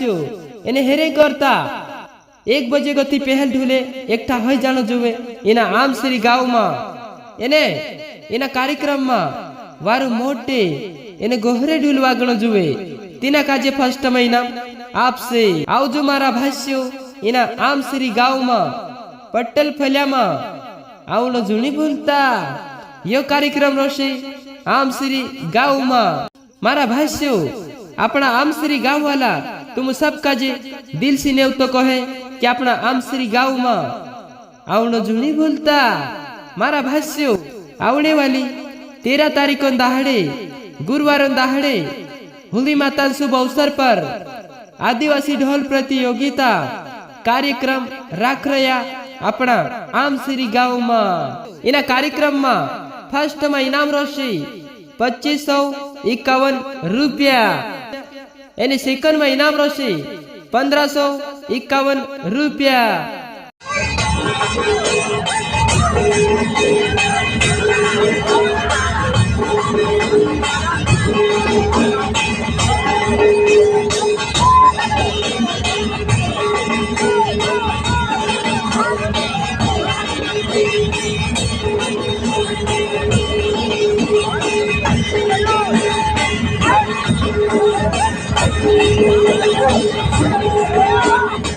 भाष्यो एने हेरे करता 1 बजे गति पहल ढूले एकठा हई जानो जुवे एना आम श्री गाँव में एने एना कार्यक्रम में वारु मोटे एने गोहरे ढूल वागणो जुवे तीना काजे फर्स्ट महीना आपसे आवजो मारा भाष्यो एना आम श्री गाँव में पट्टल फल्या में आवनो जुनी भूलता यो कार्यक्रम रोशे आम श्री गाँव में मारा भाष्यो अपना आम श्री गाँव वाला तुम सब काजे दिल से नेव तो कहे कि अपना आम श्री गाँव में आवनो जुनी भूलता मारा भाष्यो आवने वाली 13 तारीख दाहड़े गुरुवार दाहड़े होली माता शुभ अवसर पर आदिवासी ढोल प्रतियोगिता कार्यक्रम राख रहा अपना आम श्री गाँव में इना कार्यक्रम में फर्स्ट में इनाम राशि 2551 रुपया एने सेकंड में इनाम राशि 1551 रुपया।